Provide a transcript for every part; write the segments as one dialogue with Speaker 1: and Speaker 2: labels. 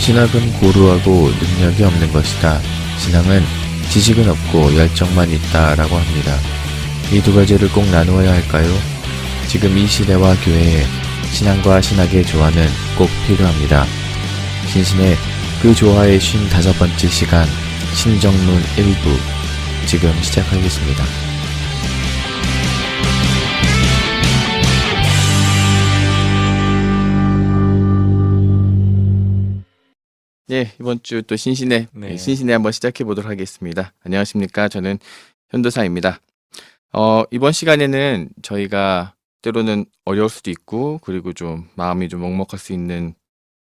Speaker 1: 신학은 고루하고 능력이 없는 것이다. 신앙은 지식은 없고 열정만 있다라고 합니다. 이 두 가지를 꼭 나누어야 할까요? 지금 이 시대와 교회에 신앙과 신학의 조화는 꼭 필요합니다. 신신의 그 조화의 55번째 시간 신정론 1부 지금 시작하겠습니다. 예, 이번 주 또 신신의 한번 시작해 보도록 하겠습니다. 안녕하십니까? 저는 현도사입니다. 이번 시간에는 저희가 때로는 어려울 수도 있고 그리고 좀 마음이 좀 먹먹할 수 있는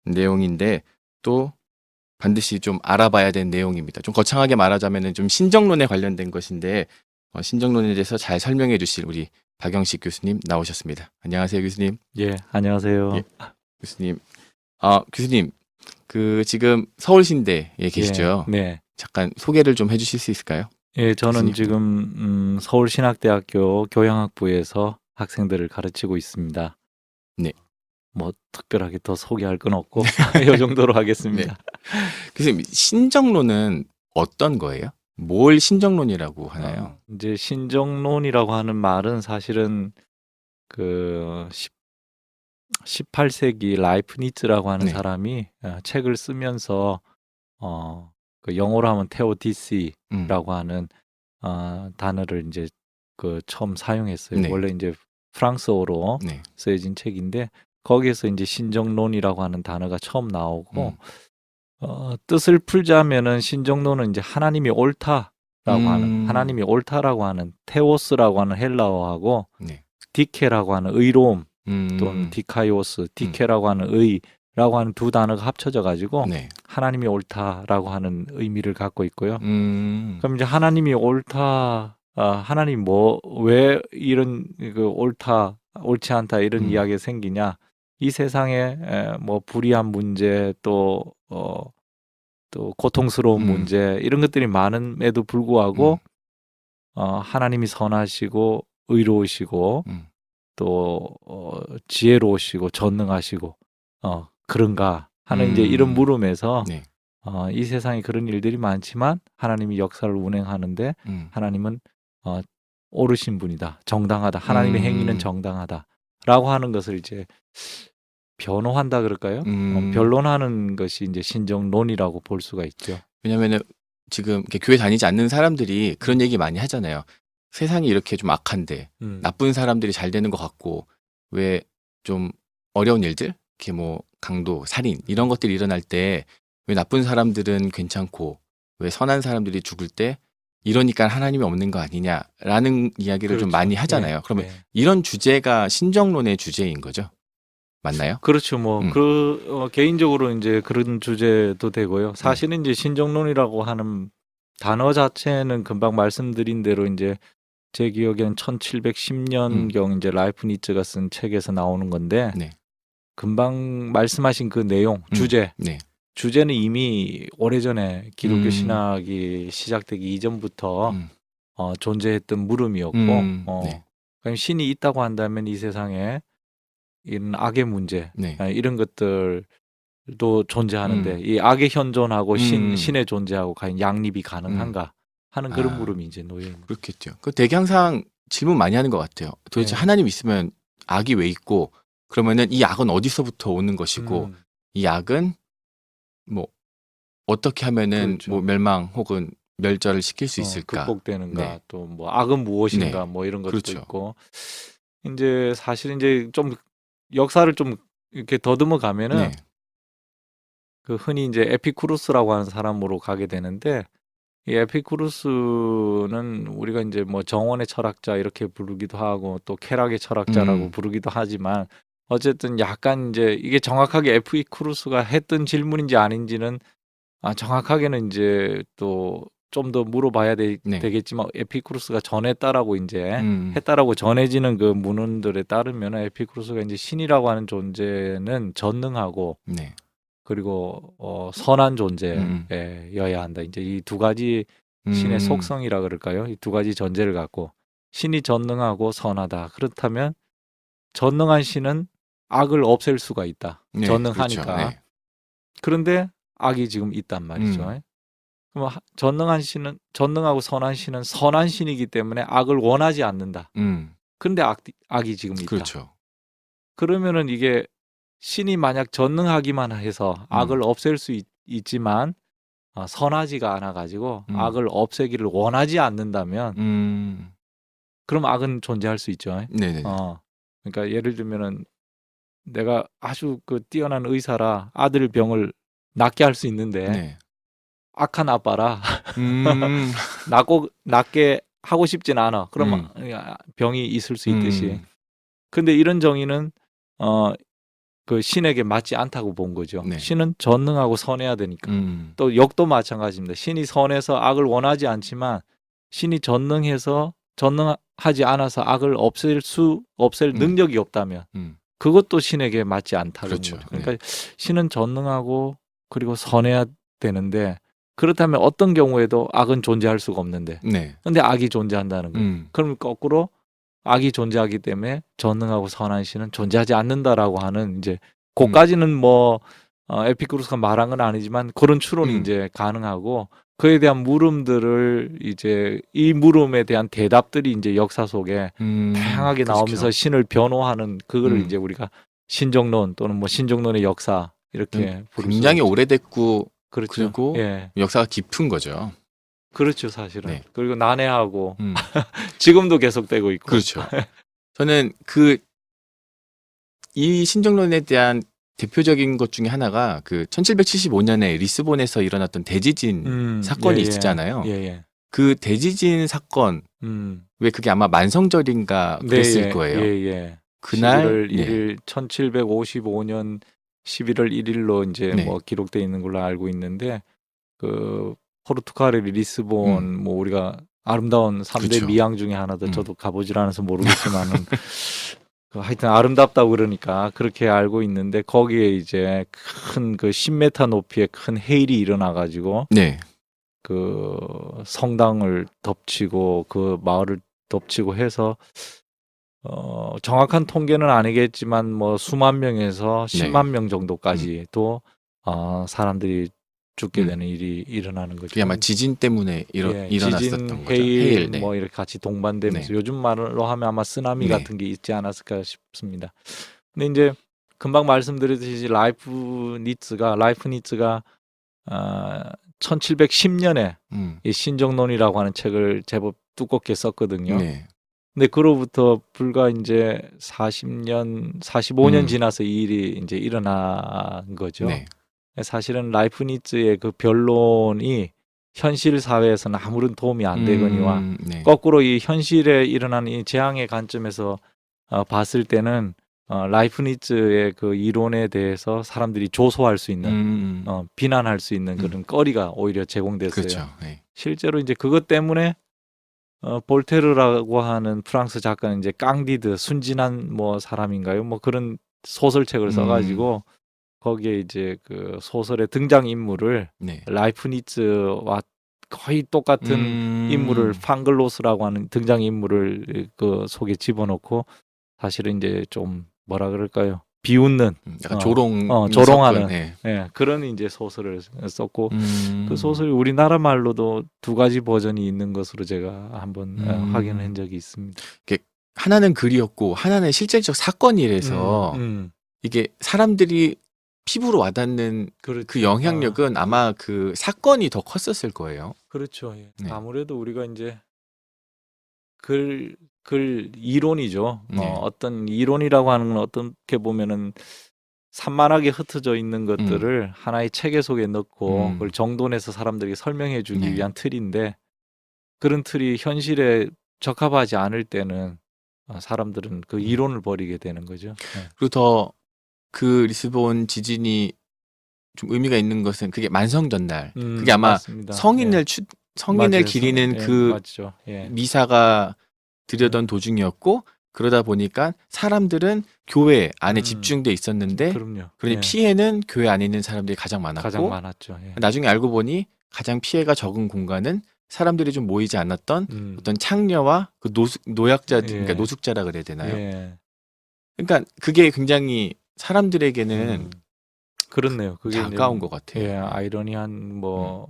Speaker 1: 내용인데 또 반드시 좀 알아봐야 되는 내용입니다. 좀 거창하게 말하자면은 좀 신정론에 관련된 것인데 신정론에 대해서 잘 설명해 주실 우리 박영식 교수님 나오셨습니다. 안녕하세요, 교수님.
Speaker 2: 예, 안녕하세요.
Speaker 1: 예. 교수님. 교수님. 지금 서울신대에 계시죠?
Speaker 2: 네.
Speaker 1: 잠깐 소개를 좀 해주실 수 있을까요?
Speaker 2: 예, 저는
Speaker 1: 교수님.
Speaker 2: 지금 서울신학대학교 교양학부에서 학생들을 가르치고 있습니다.
Speaker 1: 네.
Speaker 2: 뭐 특별하게 더 소개할 건 없고 이 정도로 하겠습니다.
Speaker 1: 교수님, 신정론은 어떤 거예요? 뭘 신정론이라고 하나요?
Speaker 2: 이제 신정론이라고 하는 말은 사실은 그 18세기 라이프니츠라고 하는
Speaker 1: 네.
Speaker 2: 사람이 책을 쓰면서 그 영어로 하면 테오디시라고 하는 단어를 이제 그 처음 사용했어요.
Speaker 1: 네.
Speaker 2: 원래 이제 프랑스어로
Speaker 1: 네.
Speaker 2: 쓰여진 책인데 거기에서 이제 신정론이라고 하는 단어가 처음 나오고 뜻을 풀자면은 신정론은 이제 하나님이 옳다라고 하는 하나님이 옳다라고 하는 테오스라고 하는 헬라어하고
Speaker 1: 네.
Speaker 2: 디케라고 하는 의로움 또는 디카이오스, 디케라고 하는 의라고 하는 두 단어가 합쳐져 가지고
Speaker 1: 네.
Speaker 2: 하나님이 옳다라고 하는 의미를 갖고 있고요.
Speaker 1: 그럼
Speaker 2: 이제 하나님이 옳다, 하나님 왜 이런 옳다, 옳지 않다 이런 이야기가 생기냐? 이 세상에 뭐 불의한 문제 또 고통스러운 문제 이런 것들이 많음에도 불구하고 하나님이 선하시고 의로우시고 또 지혜로우시고 전능하시고 그런가 하는 이제 이런 물음에서
Speaker 1: 네.
Speaker 2: 이 세상에 그런 일들이 많지만 하나님이 역사를 운행하는데 하나님은 옳으신 분이다, 정당하다, 하나님의 행위는 정당하다라고 하는 것을 이제 변호한다 그럴까요? 변론하는 것이 이제 신정론이라고 볼 수가 있죠.
Speaker 1: 왜냐면은 지금 이렇게 교회 다니지 않는 사람들이 그런 얘기 많이 하잖아요. 세상이 이렇게 좀 악한데 나쁜 사람들이 잘 되는 것 같고 왜 좀 어려운 일들, 이렇게 뭐 강도, 살인 이런 것들이 일어날 때 왜 나쁜 사람들은 괜찮고 왜 선한 사람들이 죽을 때 이러니까 하나님이 없는 거 아니냐라는 이야기를 좀 많이 하잖아요. 그러면 이런 주제가 신정론의 주제인 거죠? 맞나요?
Speaker 2: 그렇죠. 뭐 개인적으로 이제 그런 주제도 되고요. 사실은 이제 신정론이라고 하는 단어 자체는 금방 말씀드린 대로 이제 제 기억엔 1710년경 이제 라이프니츠가 쓴 책에서 나오는 건데 금방 말씀하신 그 내용, 주제는 이미 오래전에 기독교 신학이 시작되기 이전부터 존재했던 물음이었고 그럼 신이 있다고 한다면 이 세상에 이런 악의 문제 이런 것들도 존재하는데 이 악의 현존하고 신의 존재하고 과연 양립이 가능한가 하는 그런 물음이 이제 놓여 있는.
Speaker 1: 그렇겠죠. 그 되게 항상 질문 많이 하는 것 같아요. 도대체 하나님 있으면 악이 왜 있고 그러면은 이 악은 어디서부터 오는 것이고 이 악은 뭐 어떻게 하면은 뭐 멸망 혹은 멸절을 시킬 수 있을까?
Speaker 2: 극복되는가? 또 뭐 악은 무엇인가? 뭐 이런 것도 있고 이제 사실 이제 좀 역사를 좀 이렇게 더듬어 가면은 그 흔히 이제 에피쿠루스라고 하는 사람으로 가게 되는데 이 에피쿠루스는 우리가 이제 뭐 정원의 철학자 이렇게 부르기도 하고 또 쾌락의 철학자라고 부르기도 하지만 어쨌든 약간 이제 이게 정확하게 에피쿠루스가 했던 질문인지 아닌지는 정확하게는 이제 또 좀 더 물어봐야 되겠지만 에피쿠루스가 전했다라고 이제 했다라고 전해지는 그 문헌들에 따르면 에피쿠루스가 이제 신이라고 하는 존재는 전능하고 그리고 선한 존재여야 한다. 이제 이 두 가지 신의 속성이라 그럴까요? 이 두 가지 전제를 갖고 신이 전능하고 선하다. 그렇다면 전능한 신은 악을 없앨 수가 있다. 전능하니까.
Speaker 1: 그렇죠.
Speaker 2: 그런데 악이 지금 있단 말이죠. 그럼 전능한 신은 전능하고 선한 신은 선한 신이기 때문에 악을 원하지 않는다. 그런데 악이 지금 있다.
Speaker 1: 그렇죠.
Speaker 2: 그러면은 이게 신이 만약 전능하기만 해서 악을 없앨 수 있지만 선하지가 않아 가지고 악을 없애기를 원하지 않는다면 그럼 악은 존재할 수 있죠.
Speaker 1: 네네.
Speaker 2: 그러니까 예를 들면은 내가 아주 그 뛰어난 의사라 아들 병을 낫게 할 수 있는데
Speaker 1: 네.
Speaker 2: 악한 아빠라 낫게 하고 싶진 않아. 그러면 병이 있을 수 있듯이. 근데 이런 정의는 그 신에게 맞지 않다고 본 거죠.
Speaker 1: 네.
Speaker 2: 신은 전능하고 선해야 되니까. 또 역도 마찬가지입니다. 신이 선해서 악을 원하지 않지만 신이 전능하지 않아서 악을 없앨 능력이 없다면 그것도 신에게 맞지 않다는
Speaker 1: 그렇죠.
Speaker 2: 거죠. 그러니까 신은 전능하고 그리고 선해야 되는데 그렇다면 어떤 경우에도 악은 존재할 수가 없는데 근데 악이 존재한다는 거예요. 그럼 거꾸로 악이 존재하기 때문에 전능하고 선한 신은 존재하지 않는다라고 하는 이제 그까지는 뭐 에피쿠로스가 말한 건 아니지만 그런 추론이 이제 가능하고 그에 대한 물음들을 이제 이 물음에 대한 대답들이 이제 역사 속에 다양하게 나오면서
Speaker 1: 그렇죠.
Speaker 2: 신을 변호하는 그거를 이제 우리가 신정론 또는 뭐 신정론의 역사 이렇게 부를
Speaker 1: 굉장히
Speaker 2: 수 있죠.
Speaker 1: 오래됐고
Speaker 2: 그렇죠.
Speaker 1: 그리고
Speaker 2: 예.
Speaker 1: 역사가 깊은 거죠.
Speaker 2: 그렇죠, 사실은.
Speaker 1: 네.
Speaker 2: 그리고 난해하고 지금도 계속되고 있고.
Speaker 1: 그렇죠. 저는 이 신정론에 대한 대표적인 것 중에 하나가 그 1775년에 리스본에서 일어났던 대지진 사건이 있었잖아요. 그 대지진 사건 왜 그게 아마 만성절인가 그랬을 거예요. 그날
Speaker 2: 11월 1일 1755년 11월 1일로 이제 뭐 기록되어 있는 걸로 알고 있는데 그 포르투갈의 리스본 뭐 우리가 아름다운 3대
Speaker 1: 그쵸.
Speaker 2: 미항 중에 하나도 저도 가보질 않아서 모르겠지만은 하여튼 아름답다고 그러니까 그렇게 알고 있는데 거기에 이제 큰 그 10m 높이의 큰 해일이 일어나 가지고 그 성당을 덮치고 그 마을을 덮치고 해서 정확한 통계는 아니겠지만 뭐 수만 명에서 10만 명 정도까지도 사람들이 죽게 되는 일이 일어나는 거죠.
Speaker 1: 그게 아마 지진 때문에 일어났었던
Speaker 2: 지진,
Speaker 1: 거죠.
Speaker 2: 해일 뭐 이렇게 같이 동반되면서 요즘 말로 하면 아마 쓰나미 같은 게 있지 않았을까 싶습니다. 근데 이제 금방 말씀드렸듯이 라이프니츠가 1710년에 이 신정론이라고 하는 책을 제법 두껍게 썼거든요. 근데 그로부터 불과 이제 45년 지나서 이 일이 이제 일어난 거죠. 사실은 라이프니츠의 그 변론이 현실 사회에서는 아무런 도움이 안 되거니와 거꾸로 이 현실에 일어나는 이 재앙의 관점에서 봤을 때는 라이프니츠의 그 이론에 대해서 사람들이 조소할 수 있는 비난할 수 있는 그런 거리가 오히려 제공됐어요.
Speaker 1: 그렇죠.
Speaker 2: 실제로 이제 그것 때문에 볼테르라고 하는 프랑스 작가는 이제 깡디드 순진한 뭐 사람인가요? 뭐 그런 소설책을 써가지고 거기에 이제 그 소설의 등장 인물을 라이프니츠와 거의 똑같은 인물을 판글로스라고 하는 등장 인물을 그 속에 집어넣고 사실은 이제 좀 뭐라 그럴까요? 비웃는
Speaker 1: 약간
Speaker 2: 조롱하는 그런 이제 소설을 썼고 그 소설이 우리나라 말로도 두 가지 버전이 있는 것으로 제가 한번 확인한 적이 있습니다.
Speaker 1: 하나는 글이었고 하나는 실질적 사건이라서 이게 사람들이 피부로 와닿는 그 영향력은 아마 그 사건이 더 컸었을 거예요.
Speaker 2: 그렇죠. 아무래도 우리가 이제 글 이론이죠. 어떤 이론이라고 하는 건 어떻게 보면은 산만하게 흩어져 있는 것들을 하나의 체계 속에 넣고 그걸 정돈해서 사람들에게 설명해 주기 위한 틀인데 그런 틀이 현실에 적합하지 않을 때는 사람들은 그 이론을 버리게 되는 거죠.
Speaker 1: 그리고 더 그 리스본 지진이 좀 의미가 있는 것은 그게 만성 전날. 그게 아마
Speaker 2: 맞습니다.
Speaker 1: 성인을
Speaker 2: 맞아요.
Speaker 1: 기리는 그
Speaker 2: 맞죠.
Speaker 1: 미사가 드려던 도중이었고 그러다 보니까 사람들은 교회 안에 집중돼 있었는데
Speaker 2: 그럼요.
Speaker 1: 그러니 피해는 교회 안에 있는 사람들이 가장 많았고
Speaker 2: 가장 많았죠.
Speaker 1: 나중에 알고 보니 가장 피해가 적은 공간은 사람들이 좀 모이지 않았던 어떤 창녀와 그 노약자들, 그러니까 노숙자라 그래야 되나요? 그러니까 그게 굉장히 사람들에게는
Speaker 2: 그렇네요. 그게 이제
Speaker 1: 가까운 것 같아요.
Speaker 2: 예,
Speaker 1: 네.
Speaker 2: 아이러니한 뭐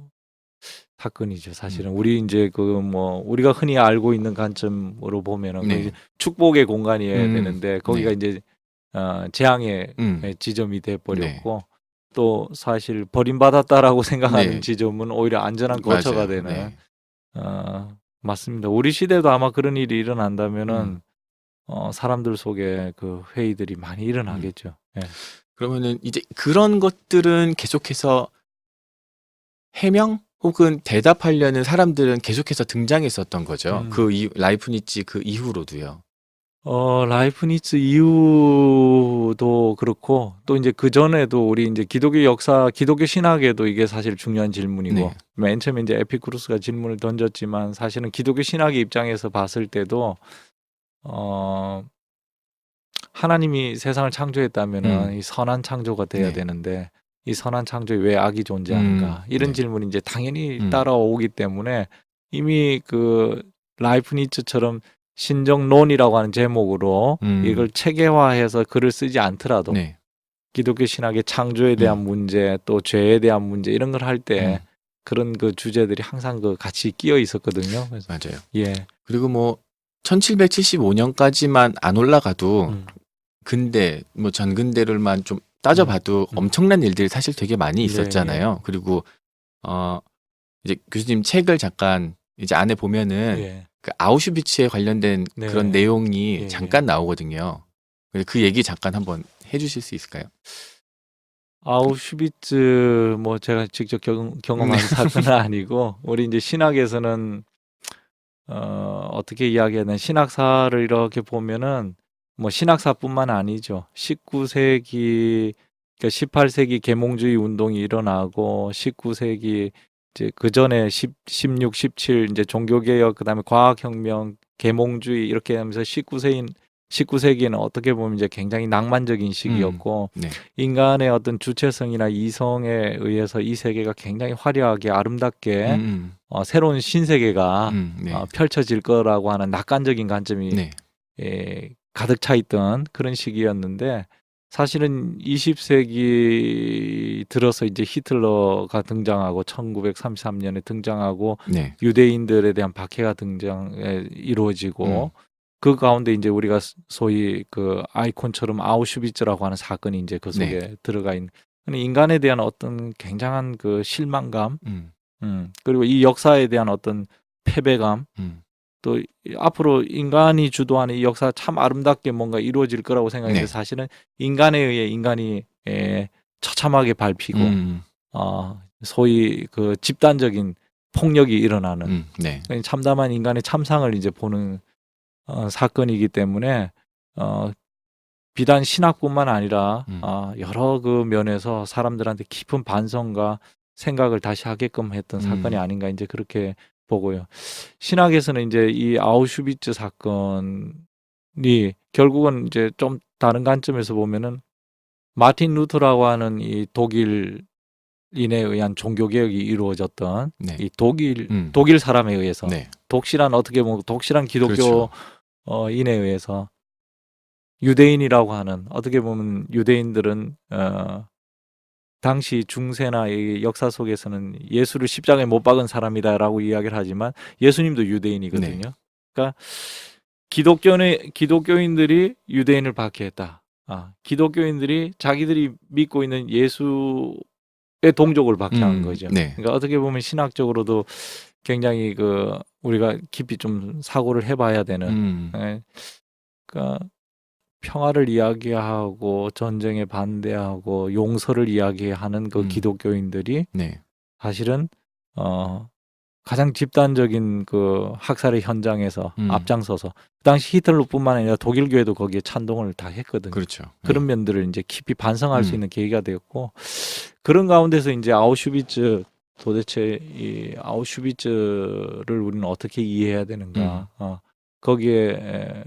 Speaker 2: 사건이죠. 사실은 우리 이제 그 뭐 우리가 흔히 알고 있는 관점으로 보면은 그 이제
Speaker 1: 네.
Speaker 2: 축복의 공간이어야 되는데 거기가
Speaker 1: 네.
Speaker 2: 이제 재앙의 지점이 돼 버렸고 또 사실 버림받았다라고 생각하는
Speaker 1: 네.
Speaker 2: 지점은 오히려 안전한 거처가
Speaker 1: 맞아요.
Speaker 2: 되는
Speaker 1: 네.
Speaker 2: 맞습니다. 우리 시대도 아마 그런 일이 일어난다면은 사람들 속에 그 회의들이 많이 일어나겠죠. 예.
Speaker 1: 그러면은 이제 그런 것들은 계속해서 해명 혹은 대답하려는 사람들은 계속해서 등장했었던 거죠. 그 라이프니츠 그 이후로도요.
Speaker 2: 라이프니츠 이후도 그렇고 또 이제 그전에도 우리 이제 기독교 역사, 기독교 신학에도 이게 사실 중요한 질문이고
Speaker 1: 네.
Speaker 2: 맨 처음에 이제 에피쿠루스가 질문을 던졌지만 사실은 기독교 신학의 입장에서 봤을 때도 하나님이 세상을 창조했다면은 이 선한 창조가 돼야
Speaker 1: 네.
Speaker 2: 되는데 이 선한 창조에 왜 악이 존재하는가 이런
Speaker 1: 네.
Speaker 2: 질문이 이제 당연히 따라오기 때문에 이미 그 라이프니츠처럼 신정론이라고 하는 제목으로 이걸 체계화해서 글을 쓰지 않더라도
Speaker 1: 네.
Speaker 2: 기독교 신학의 창조에 대한 문제 또 죄에 대한 문제 이런 걸 할 때 그런 그 주제들이 항상 그 같이 끼어 있었거든요. 그래서
Speaker 1: 맞아요.
Speaker 2: 예.
Speaker 1: 그리고 뭐 1775년까지만 안 올라가도 근대 뭐 전근대를만 좀 따져봐도 엄청난 일들이 사실 되게 많이 있었잖아요. 그리고 이제 교수님 책을 잠깐 이제 안에 보면은 그 아우슈비츠에 관련된 그런 내용이 잠깐 나오거든요. 그 얘기 잠깐 한번 해주실 수 있을까요?
Speaker 2: 아우슈비츠 뭐 제가 직접 경험한 사건은 아니고 우리 이제 신학에서는 어떻게 이야기해야 되나 신학사를 이렇게 보면은 뭐 신학사뿐만 아니죠. 19세기 그러니까 18세기 계몽주의 운동이 일어나고 19세기 이제 그 전에 16, 17 이제 종교개혁 그다음에 과학혁명, 계몽주의 이렇게 하면서 19세기에는 어떻게 보면 이제 굉장히 낭만적인 시기였고 인간의 어떤 주체성이나 이성에 의해서 이 세계가 굉장히 화려하게 아름답게 새로운 신세계가 펼쳐질 거라고 하는 낙관적인 관점이 가득 차 있던 그런 시기였는데 사실은 20세기 들어서 이제 히틀러가 등장하고 1933년에 등장하고 유대인들에 대한 박해가 이루어지고 그 가운데 이제 우리가 소위 그 아이콘처럼 아우슈비츠라고 하는 사건이 이제 그 속에 들어가 있는 인간에 대한 어떤 굉장한 그 실망감, 그리고 이 역사에 대한 어떤 패배감, 또 앞으로 인간이 주도하는 이 역사 참 아름답게 뭔가 이루어질 거라고 생각했는데 사실은 인간에 의해 인간이 처참하게 밟히고 소위 그 집단적인 폭력이 일어나는 참담한 인간의 참상을 이제 보는 사건이기 때문에 비단 신학뿐만 아니라 여러 그 면에서 사람들한테 깊은 반성과 생각을 다시 하게끔 했던 사건이 아닌가 이제 그렇게 보고요. 신학에서는 이제 이 아우슈비츠 사건이 결국은 이제 좀 다른 관점에서 보면은 마틴 루터라고 하는 이 독일인에 의한 종교 개혁이 이루어졌던 이 독일 사람에 의해서 독실한 어떻게 보면 독실한 기독교 인에 의해서 유대인이라고 하는 어떻게 보면 유대인들은 당시 중세나 이 역사 속에서는 예수를 십자가에 못 박은 사람이다라고 이야기를 하지만 예수님도 유대인이거든요. 그러니까 기독교인들이 유대인을 박해했다. 기독교인들이 자기들이 믿고 있는 예수의 동족을 박해한 거죠. 그러니까 어떻게 보면 신학적으로도 굉장히 그 우리가 깊이 좀 사고를 해봐야 되는. 그러니까 평화를 이야기하고 전쟁에 반대하고 용서를 이야기하는 그 기독교인들이 사실은 가장 집단적인 그 학살의 현장에서 앞장서서 그 당시 히틀러뿐만 아니라 독일 교회도 거기에 찬동을 다 했거든요. 그런 면들을 이제 깊이 반성할 수 있는 계기가 되었고 그런 가운데서 이제 아우슈비츠 도대체 이 아우슈비츠를 우리는 어떻게 이해해야 되는가? 거기에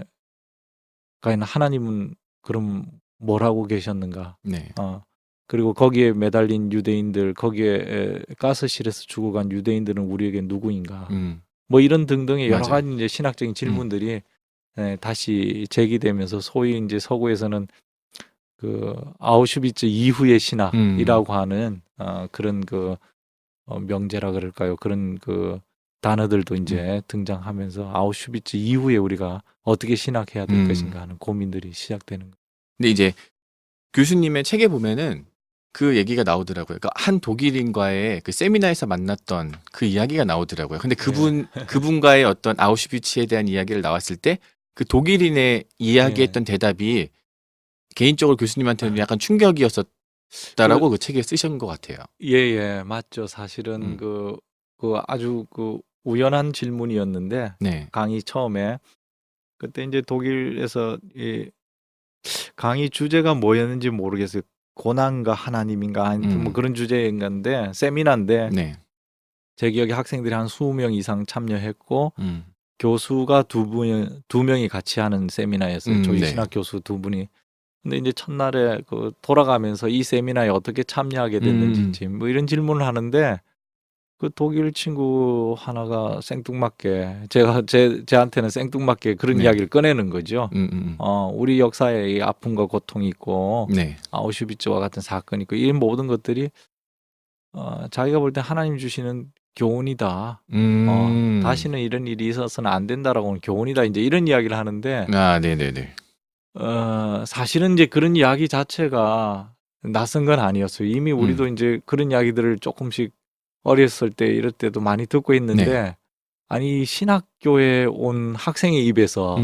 Speaker 2: 과연 하나님은 그럼 뭘 하고 계셨는가? 그리고 거기에 매달린 유대인들, 거기에 가스실에서 죽어간 유대인들은 우리에게 누구인가? 뭐 이런 등등의 여러 가지 이제 신학적인 질문들이 다시 제기되면서 소위 이제 서구에서는 그 아우슈비츠 이후의 신학이라고 하는 그런 그 명제라 그럴까요? 그런 그 단어들도 이제 등장하면서 아우슈비츠 이후에 우리가 어떻게 신학해야 될 것인가 하는 고민들이 시작되는 거예요.
Speaker 1: 근데 이제 교수님의 책에 보면은 그 얘기가 나오더라고요. 그러니까 한 독일인과의 그 세미나에서 만났던 그 이야기가 나오더라고요. 근데 그분과의 어떤 아우슈비츠에 대한 이야기를 나왔을 때 그 독일인의 이야기했던 대답이 개인적으로 교수님한테는 약간 충격이었었다라고 그 책에 쓰신 것 같아요.
Speaker 2: 예, 맞죠. 사실은 그 아주 그 우연한 질문이었는데
Speaker 1: 네.
Speaker 2: 강의 처음에 그때 이제 독일에서 이 강의 주제가 뭐였는지 모르겠어요. 고난과 하나님인가 아니면 뭐 그런 주제인가인데 세미나인데
Speaker 1: 네.
Speaker 2: 제 기억에 학생들이 한 20명 이상 참여했고 교수가 두 명이 같이 하는 세미나였어요. 저희
Speaker 1: 네.
Speaker 2: 신학 교수 두 분이. 근데 이제 첫날에 그 돌아가면서 이 세미나에 어떻게 참여하게 됐는지 뭐 이런 질문을 하는데 그 독일 친구 하나가 생뚱맞게 제한테는 생뚱맞게 그런
Speaker 1: 네.
Speaker 2: 이야기를 꺼내는 거죠. 우리 역사에 이 아픔과 고통이 있고
Speaker 1: 네.
Speaker 2: 아우슈비츠와 같은 사건이 있고 이 모든 것들이 자기가 볼 때 하나님 주시는 교훈이다. 다시는 이런 일이 있어서는 안 된다라고 하는 교훈이다. 이제 이런 이야기를 하는데
Speaker 1: 네네네.
Speaker 2: 사실은 이제 그런 이야기 자체가 낯선 건 아니었어요. 이미 우리도 이제 그런 이야기들을 조금씩 어렸을 때 이럴 때도 많이 듣고 있는데 아니 신학교에 온 학생의 입에서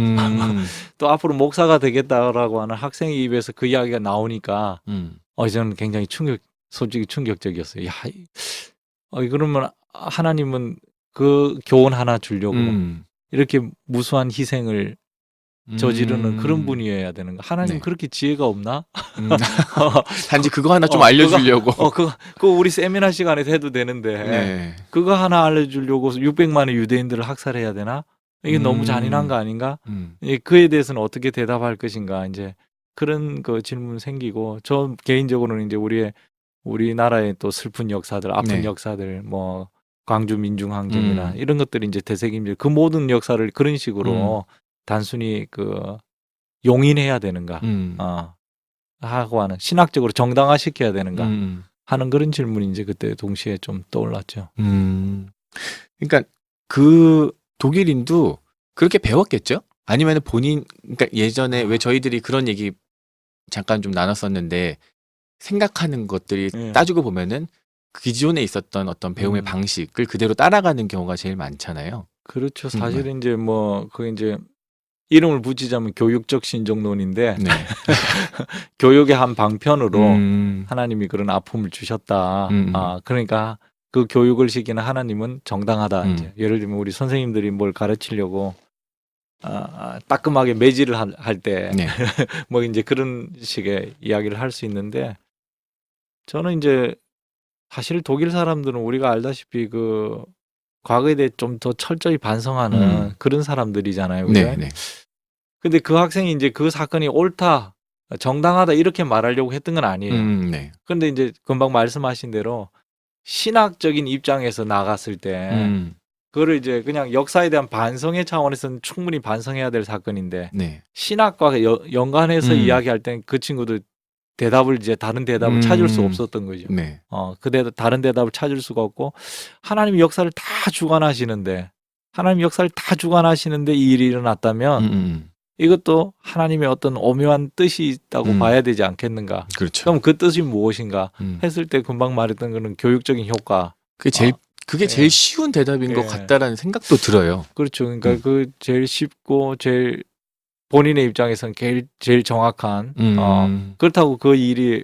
Speaker 2: 또 앞으로 목사가 되겠다라고 하는 학생의 입에서 그 이야기가 나오니까 저는 굉장히 솔직히 충격적이었어요. 야, 그러면 하나님은 그 교훈 하나 주려고 이렇게 무수한 희생을 저지르는 그런 분이어야 되는 거. 하나님 그렇게 지혜가 없나?
Speaker 1: 단지 그거 하나 좀 알려주려고.
Speaker 2: 그거 우리 세미나 시간에 해도 되는데 그거 하나 알려주려고 600만의 유대인들을 학살해야 되나? 이게 너무 잔인한 거 아닌가? 그에 대해서는 어떻게 대답할 것인가? 이제 그런 그 질문 생기고 저 개인적으로는 이제 우리나라의 또 슬픈 역사들, 아픈 역사들, 뭐 광주 민중항쟁이나 이런 것들이 이제 되새김질 그 모든 역사를 그런 식으로 단순히 그 용인해야 되는가 하고 하는 신학적으로 정당화시켜야 되는가 하는 그런 질문이 이제 그때 동시에 좀 떠올랐죠.
Speaker 1: 그러니까 그 독일인도 그렇게 배웠겠죠? 아니면 그러니까 예전에 왜 저희들이 그런 얘기 잠깐 좀 나눴었는데 생각하는 것들이 따지고 보면은 기존에 있었던 어떤 배움의 방식을 그대로 따라가는 경우가 제일 많잖아요.
Speaker 2: 그렇죠. 사실은 이제 뭐 그게 이제 이름을 붙이자면 교육적 신종론인데 교육의 한 방편으로 하나님이 그런 아픔을 주셨다. 그러니까 그 교육을 시키는 하나님은 정당하다. 이제 예를 들면 우리 선생님들이 뭘 가르치려고 따끔하게 매질을 할 때 뭐 이제 그런 식의 이야기를 할 수 있는데 저는 이제 사실 독일 사람들은 우리가 알다시피 그 과거에 대해 좀 더 철저히 반성하는 그런 사람들이잖아요.
Speaker 1: 네.
Speaker 2: 근데 그 학생이 이제 그 사건이 옳다, 정당하다 이렇게 말하려고 했던 건 아니에요. 근데 이제 금방 말씀하신 대로 신학적인 입장에서 나갔을 때 그거를 이제 그냥 역사에 대한 반성의 차원에서는 충분히 반성해야 될 사건인데 신학과 연관해서 이야기할 땐 그 친구들 다른 대답을 찾을 수 없었던 거죠. 다른 대답을 찾을 수가 없고 하나님이 역사를 다 주관하시는데 이 일이 일어났다면 이것도 하나님의 어떤 오묘한 뜻이 있다고 봐야 되지 않겠는가.
Speaker 1: 그렇죠.
Speaker 2: 그럼 그 뜻이 무엇인가 했을 때 금방 말했던 거는 교육적인 효과.
Speaker 1: 그게 제일 쉬운 대답인 것 같다라는 생각도 들어요.
Speaker 2: 그렇죠. 그러니까 그 제일 쉽고 제일 본인의 입장에서는 제일 정확한 그렇다고 그 일이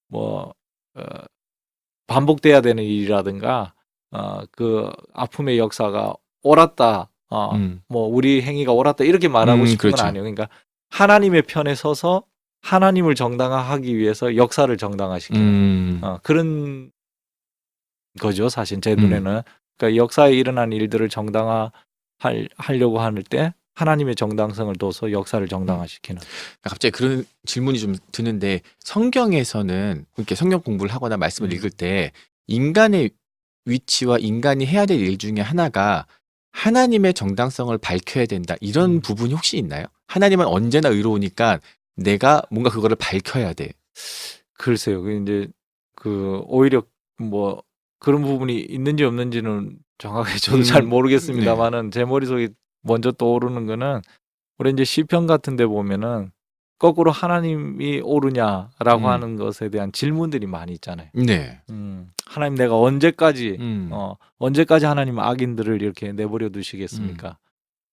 Speaker 2: 뭐 반복돼야 되는 일이라든가 그 아픔의 역사가 옳았다. 뭐 우리 행위가 옳았다 이렇게 말하고 싶은 건 아니에요. 그러니까 하나님의 편에 서서 하나님을 정당화하기 위해서 역사를 정당화시키는 그런 거죠. 사실 제 눈에는 그러니까 역사에 일어난 일들을 정당화하려고 할 때 하나님의 정당성을 둬서 역사를 정당화시키는.
Speaker 1: 갑자기 그런 질문이 좀 드는데 성경에서는 이렇게 성경 공부를 하거나 말씀을 읽을 때 인간의 위치와 인간이 해야 될 일 중에 하나가 하나님의 정당성을 밝혀야 된다 이런 부분이 혹시 있나요? 하나님은 언제나 의로우니까 내가 뭔가 그거를 밝혀야 돼.
Speaker 2: 글쎄요. 이제 오히려 뭐 그런 부분이 있는지 없는지는 정확하게 저도 잘 모르겠습니다만은 제 머릿속에 먼저 떠오르는 거는 우리 이제 시편 같은 데 보면은 거꾸로 하나님이 옳으냐라고 하는 것에 대한 질문들이 많이 있잖아요.
Speaker 1: 네.
Speaker 2: 하나님 내가 언제까지 하나님 악인들을 이렇게 내버려 두시겠습니까?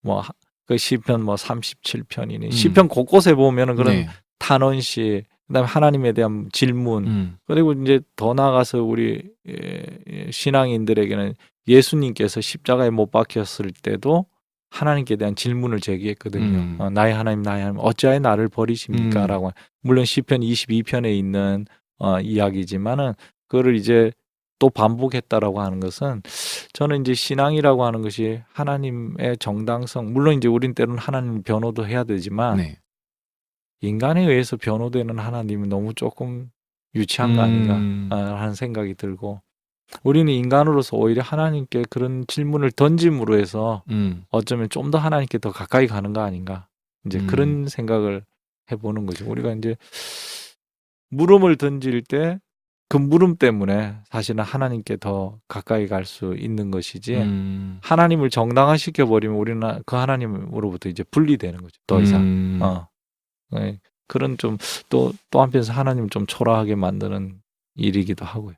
Speaker 2: 뭐 그 시편 뭐 37편이니 시편 곳곳에 보면은 그런 탄원시 그다음에 하나님에 대한 질문 그리고 이제 더 나아가서 우리 신앙인들에게는 예수님께서 십자가에 못 박혔을 때도 하나님께 대한 질문을 제기했거든요. 나의 하나님 어찌하여 나를 버리십니까? 라고. 물론 시편 22편에 있는 이야기지만은 그거를 이제 또 반복했다라고 하는 것은 저는 이제 신앙이라고 하는 것이 하나님의 정당성, 물론 이제 우린 때로는 하나님 변호도 해야 되지만 인간에 의해서 변호되는 하나님은 너무 조금 유치한 거 아닌가 하는 생각이 들고 우리는 인간으로서 오히려 하나님께 그런 질문을 던짐으로 해서 어쩌면 좀 더 하나님께 더 가까이 가는 거 아닌가 이제 그런 생각을 해보는 거죠. 우리가 이제 물음을 던질 때 그 물음 때문에 사실은 하나님께 더 가까이 갈 수 있는 것이지 하나님을 정당화시켜 버리면 우리는 그 하나님으로부터 이제 분리되는 거죠. 더 이상. 네. 그런 좀 또 한편에서 하나님을 좀 초라하게 만드는 일이기도 하고요.